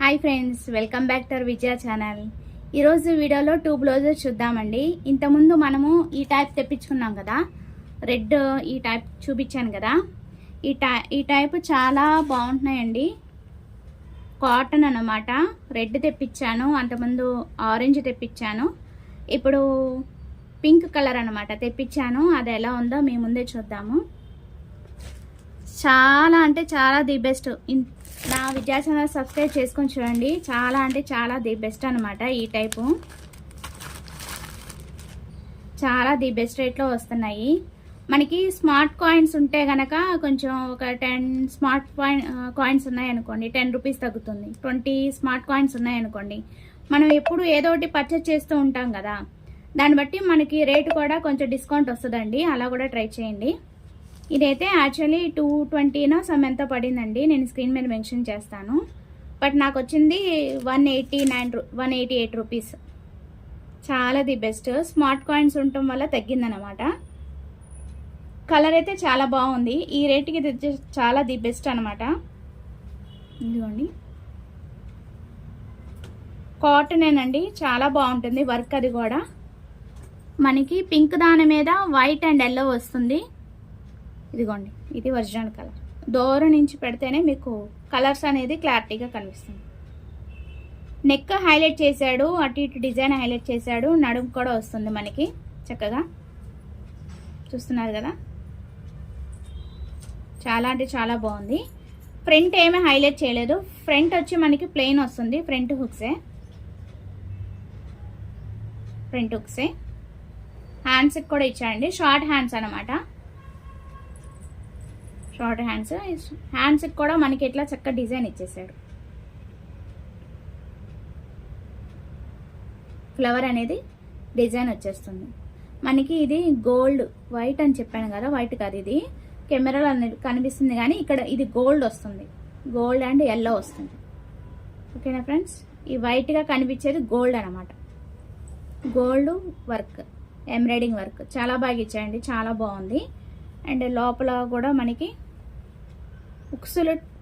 Hi friends, welcome back to Vijaya channel. ఈరోజు వీడియోలో 2 blouses చూద్దామండి. ఇంతకుముందు మనము ఈ టైప్ తెప్పించుకున్నాం కదా, రెడ్ ఈ టైప్ చూపించాను కదా. ఈ టైప్ చాలా బాగుంటున్నాయండి. కాటన్ అన్నమాట. రెడ్ తెప్పించాను, అంతకుముందు ఆరెంజ్ తెప్పించాను, ఇప్పుడు పింక్ కలర్ అన్నమాట తెప్పించాను. అది ఎలా ఉందో మీ ముందే చూద్దాము. చాలా అంటే చాలా ది బెస్ట్. నా విద్యా ఛానల్ సబ్స్క్రైబ్ చేసుకొని చూడండి. చాలా అంటే చాలా ది బెస్ట్ అనమాట. ఈ టైపు చాలా ది బెస్ట్ రేట్లో వస్తున్నాయి మనకి. స్మార్ట్ కాయిన్స్ ఉంటే గనక కొంచెం ఒక 10 స్మార్ట్ కాయిన్స్ ఉన్నాయనుకోండి 10 రూపీస్ తగ్గుతుంది. 20 స్మార్ట్ కాయిన్స్ ఉన్నాయనుకోండి, మనం ఎప్పుడు ఏదో ఒకటి పర్చేస్ చేస్తూ ఉంటాం కదా, దాన్ని బట్టి మనకి రేటు కూడా కొంచెం డిస్కౌంట్ వస్తుందండి. అలా కూడా ట్రై చేయండి. ఇదైతే యాక్చువల్లీ 220నో సమ్ ఎంత పడిందండి, నేను స్క్రీన్ మీద మెన్షన్ చేస్తాను. బట్ నాకు వచ్చింది 188 రూపీస్. చాలా ది బెస్ట్. స్మార్ట్ కాయిన్స్ ఉండటం వల్ల తగ్గిందనమాట. కలర్ అయితే చాలా బాగుంది. ఈ రేట్కి ఇది చాలా ది బెస్ట్ అనమాట. ఇదిగోండి, కాటనేనండి, చాలా బాగుంటుంది వర్క్. అది కూడా మనకి పింక్ దాని మీద వైట్ అండ్ ఎల్లో వస్తుంది. ఇదిగోండి, ఇది ఒరిజినల్ కలర్. దూరం నుంచి పెడితేనే మీకు కలర్స్ అనేది క్లారిటీగా కనిపిస్తుంది. నెక్ హైలైట్ చేశాడు, అటు ఇటు డిజైన్ హైలైట్ చేశాడు. నడుము కూడా వస్తుంది మనకి చక్కగా, చూస్తున్నారు కదా. చాలా అంటే చాలా బాగుంది. ఫ్రంట్ ఏమీ హైలైట్ చేయలేదు. ఫ్రంట్ వచ్చి మనకి ప్లెయిన్ వస్తుంది. ఫ్రంట్ హుక్సే. హ్యాండ్స్కి కూడా ఇచ్చాడండి. షార్ట్ హ్యాండ్స్ అనమాట. షార్ట్ హ్యాండ్స్కి కూడా మనకి ఇట్లా చక్కగా డిజైన్ ఇచ్చేసాడు. ఫ్లవర్ అనేది డిజైన్ వచ్చేస్తుంది మనకి. ఇది గోల్డ్, వైట్ అని చెప్పాను కదా, వైట్ కాదు ఇది. కెమెరాలో అనేది కనిపిస్తుంది కానీ ఇక్కడ ఇది గోల్డ్ వస్తుంది. గోల్డ్ అండ్ ఎల్లో వస్తుంది. ఓకేనా ఫ్రెండ్స్, ఈ వైట్గా కనిపించేది గోల్డ్ అనమాట. గోల్డ్ వర్క్, ఎంబ్రాయిడింగ్ వర్క్ చాలా బాగా ఇచ్చాయండి. చాలా బాగుంది. అండ్ లోపల కూడా మనకి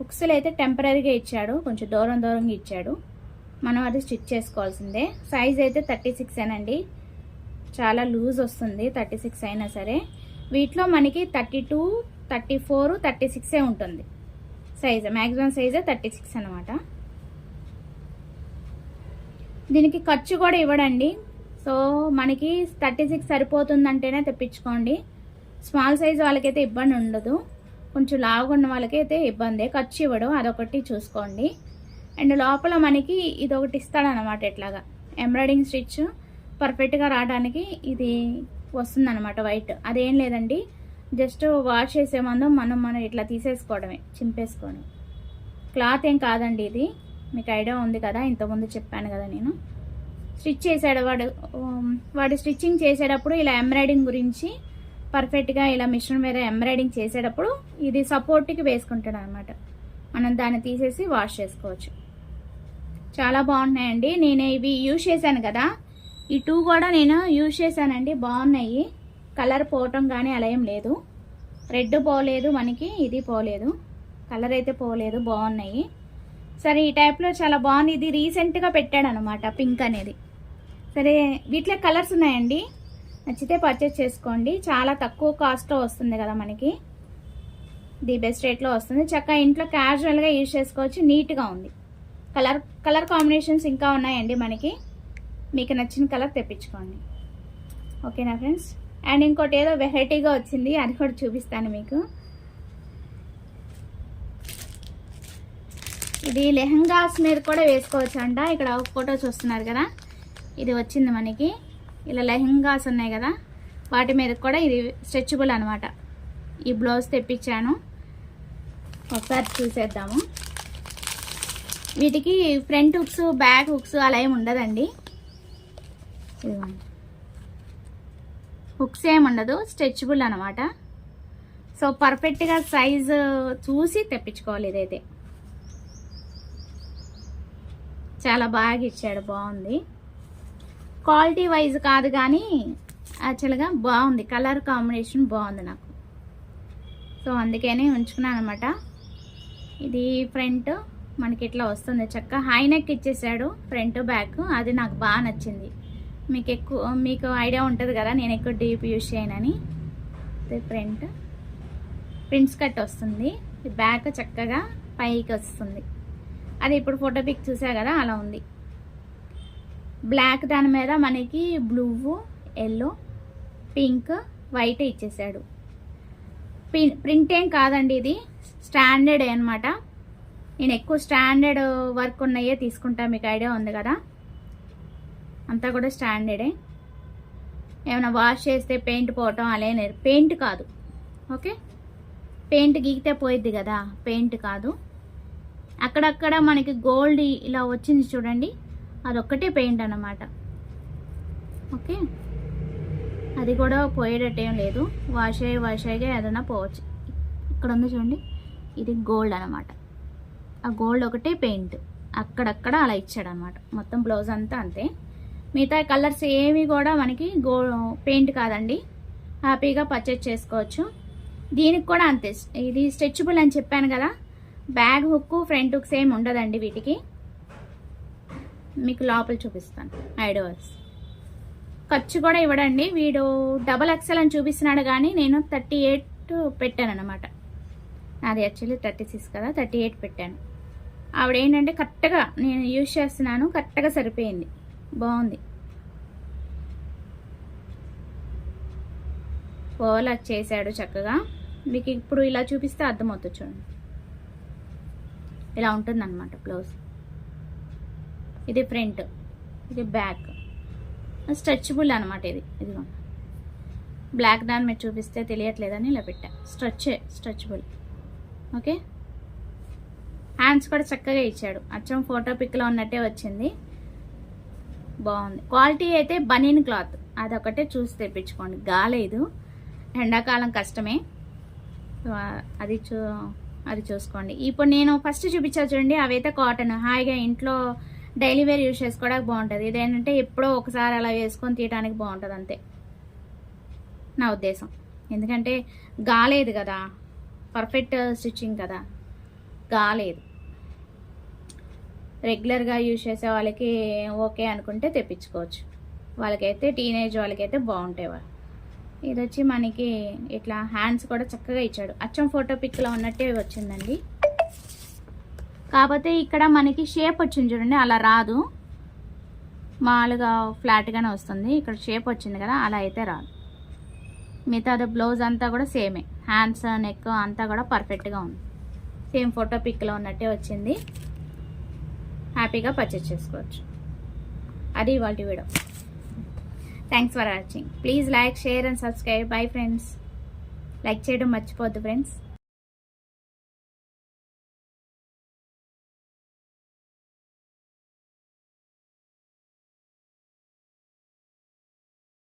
ఉక్సులు అయితే టెంపరీగా ఇచ్చాడు, కొంచెం దూరంగా ఇచ్చాడు. మనం అది స్టిచ్ చేసుకోవాల్సిందే. సైజ్ అయితే 36 అండి. చాలా లూజ్ వస్తుంది 36 అయినా సరే. వీటిలో మనకి 32, 34, 36 ఉంటుంది సైజ్. మ్యాక్సిమం సైజే 36 అనమాట. దీనికి ఖర్చు కూడా ఇవ్వడండి. సో మనకి 36 సరిపోతుందంటేనే తెప్పించుకోండి. స్మాల్ సైజ్ వాళ్ళకైతే ఇబ్బంది ఉండదు, కొంచెం లావుగా వాళ్ళకైతే ఇబ్బంది. ఖర్చు ఇవ్వడం, అదొకటి చూసుకోండి. అండ్ లోపల మనకి ఇది ఒకటి ఇస్తాడనమాట. ఇట్లాగా ఎంబ్రాయిడింగ్ స్టిచ్ పర్ఫెక్ట్గా రావడానికి ఇది వస్తుందన్నమాట. వైట్ అదేం లేదండి, జస్ట్ వాష్ చేసే ముందు మనం ఇట్లా తీసేసుకోవడమే, చింపేసుకోవడం. క్లాత్ ఏం కాదండి ఇది. మీకు ఐడియా ఉంది కదా, ఇంతకుముందు చెప్పాను కదా నేను. స్టిచ్ చేసాడు వాడు స్టిచ్చింగ్ చేసేటప్పుడు ఇలా ఎంబ్రాయిడింగ్ గురించి పర్ఫెక్ట్గా ఇలా మిషన్ మీద ఎంబ్రాయిడింగ్ చేసేటప్పుడు ఇది సపోర్ట్కి వేసుకుంటాడు అనమాట. మనం దాన్ని తీసేసి వాష్ చేసుకోవచ్చు. చాలా బాగున్నాయండి. నేను ఇవి యూజ్ చేశాను కదా, ఈ 2 కూడా నేను యూజ్ చేశానండి. బాగున్నాయి. కలర్ పోవటం కానీ అలా ఏం లేదు. రెడ్ పోలేదు మనకి, ఇది పోలేదు, కలర్ అయితే పోలేదు. బాగున్నాయి. సరే, ఈ టైప్లో చాలా బాగుంది. ఇది రీసెంట్గా పెట్టాడు అనమాట, పింక్ అనేది. సరే, వీటిలో కలర్స్ ఉన్నాయండి. నచ్చితే పర్చేస్ చేసుకోండి. చాలా తక్కువ కాస్ట్లో వస్తుంది కదా మనకి. ది బెస్ట్ రేట్లో వస్తుంది. చక్కగా ఇంట్లో క్యాజువల్గా యూజ్ చేసుకోవచ్చు. నీట్గా ఉంది. కలర్ కాంబినేషన్స్ ఇంకా ఉన్నాయండి మనకి. మీకు నచ్చిన కలర్ తెప్పించుకోండి. ఓకేనా ఫ్రెండ్స్. అండ్ ఇంకోటి ఏదో వెరైటీగా వచ్చింది, అది కూడా చూపిస్తాను మీకు. ఇది లెహంగాస్ మీద కూడా వేసుకోవచ్చు అంట. ఇక్కడ ఫోటో చూస్తున్నారు కదా, ఇది వచ్చింది మనకి. ఇలా లెహంగాస్ ఉన్నాయి కదా, వాటి మీద కూడా ఇది స్ట్రెచబుల్ అనమాట. ఈ బ్లౌజ్ తెప్పించాను, ఒకసారి చూసేద్దాము. వీటికి ఫ్రంట్ హుక్స్, బ్యాక్ హుక్స్ అలా ఏమి ఉండదండి. హుక్స్ ఏమి ఉండదు, స్ట్రెచబుల్ అనమాట. సో పర్ఫెక్ట్గా సైజు చూసి తెప్పించుకోవాలి. ఇదైతే చాలా బాగా ఇచ్చాడు, బాగుంది. క్వాలిటీ వైజ్ కాదు కానీ యాక్చువల్గా బాగుంది. కలర్ కాంబినేషన్ బాగుంది నాకు. సో అందుకనే ఉంచుకున్నాను అనమాట. ఇది ఫ్రంట్, మనకి ఇట్లా వస్తుంది చక్క. హై నెక్ ఇచ్చేసాడు ఫ్రంట్ బ్యాక్, అది నాకు బాగా నచ్చింది. మీకు ఐడియా ఉంటుంది కదా నేను ఎక్కువ డీప్ యూజ్ చేయనని. ప్రింట్స్ కట్ వస్తుంది, బ్యాక్ చక్కగా పైకి వస్తుంది. అది ఇప్పుడు ఫోటో పిక్ చూసా కదా అలా ఉంది. బ్లాక్ దాని మీద మనకి బ్లూ, ఎల్లో, పింక్, వైట్ ఇచ్చేసాడు. ప్రింట్ ఏం కాదండి, ఇది స్టాండర్డ్ అనమాట. నేను ఎక్కువ స్టాండర్డ్ వర్క్ ఉన్నాయే తీసుకుంటా, మీకు ఐడియా ఉంది కదా. అంతా కూడా స్టాండర్డే. ఏమైనా వాష్ చేస్తే పెయింట్ పోవటం అలానే, పెయింట్ కాదు. ఓకే, పెయింట్ గీకితే పోయిద్ది కదా, పెయింట్ కాదు. అక్కడక్కడ మనకి గోల్డ్ ఇలా వచ్చింది చూడండి, అదొక్కటే పెయింట్ అన్నమాట. ఓకే, అది కూడా పోయేటట్టేం లేదు, వాష్ అయ్యి ఏదైనా పోవచ్చు. ఇక్కడ ఉంది చూడండి, ఇది గోల్డ్ అనమాట. ఆ గోల్డ్ ఒకటే పెయింట్, అక్కడక్కడ అలా ఇచ్చాడనమాట. మొత్తం బ్లౌజ్ అంతా అంతే. మిగతా కలర్స్ ఏవి కూడా మనకి పెయింట్ కాదండి, హ్యాపీగా పర్చేజ్ చేసుకోవచ్చు. దీనికి కూడా అంతే, ఇది స్ట్రెచబుల్ అని చెప్పాను కదా. Back hook, front hook same ఉండదండి వీటికి. మీకు లోపల చూపిస్తాను ఐడియాస్. ఖర్చు కూడా ఇవ్వడండి వీడు. డబల్ ఎక్సెల్ అని చూపిస్తున్నాడు కానీ నేను 38 పెట్టాను అనమాట. అది యాక్చువల్లీ 36 కదా, 38 పెట్టాను. ఆవిడ ఏంటంటే కరెక్ట్గా నేను యూజ్ చేస్తున్నాను, కరెక్ట్గా సరిపోయింది, బాగుంది. ఓవర్లాక్ చేశాడు చక్కగా. మీకు ఇప్పుడు ఇలా చూపిస్తే అర్థమవుతుంది చూడండి, ఇలా ఉంటుంది అనమాట బ్లౌజ్. ఇది ఫ్రంట్, ఇది బ్యాక్, స్ట్రెచబుల్ అనమాట. ఇదిగో బ్లాక్ దాని మీద చూపిస్తే తెలియట్లేదని ఇలా పెట్టా. స్ట్రెచబుల్. ఓకే, హ్యాండ్స్ కూడా చక్కగా ఇచ్చాడు, అచ్చం ఫోటో పిక్లో ఉన్నట్టే వచ్చింది, బాగుంది. క్వాలిటీ అయితే బనీన్ క్లాత్, అదొకటే చూసి తెప్పించుకోండి. గాలేదు, ఎండాకాలం కష్టమే, అది చూసుకోండి. ఇప్పుడు నేను ఫస్ట్ చూపించా చూడండి, అవైతే కాటన్, హాయిగా ఇంట్లో డైలీ వేర్ యూజ్ చేసుకోవడానికి బాగుంటుంది. ఇదేంటంటే ఎప్పుడో ఒకసారి అలా వేసుకొని తీయడానికి బాగుంటుంది అంతే నా ఉద్దేశం. ఎందుకంటే గాలేదు కదా, పర్ఫెక్ట్ స్టిచ్చింగ్ కదా, గాలేదు. రెగ్యులర్గా యూజ్ చేసే వాళ్ళకి ఓకే అనుకుంటే తెప్పించుకోవచ్చు. వాళ్ళకైతే టీనేజ్ వాళ్ళకైతే బాగుంటాయి. ఇది వచ్చి మనకి ఇట్లా హ్యాండ్స్ కూడా చక్కగా ఇచ్చాడు, అచ్చం ఫోటో పిక్లో ఉన్నట్టే వచ్చిందండి. కాకపోతే ఇక్కడ మనకి షేప్ వచ్చింది చూడండి, అలా రాదు, మామూలుగా ఫ్లాట్గానే వస్తుంది. ఇక్కడ షేప్ వచ్చింది కదా, అలా అయితే రాదు. మిగతా బ్లౌజ్ అంతా కూడా సేమే, హ్యాండ్స్, నెక్ అంతా కూడా పర్ఫెక్ట్గా ఉంది, సేమ్ ఫోటో పిక్లో ఉన్నట్టే వచ్చింది. హ్యాపీగా పర్చేస్ చేసుకోవచ్చు. అది ఇవాళ video. Thanks for watching. Please like, share and subscribe. Bye friends. Like చేయడం మర్చిపోద్దు ఫ్రెండ్స్.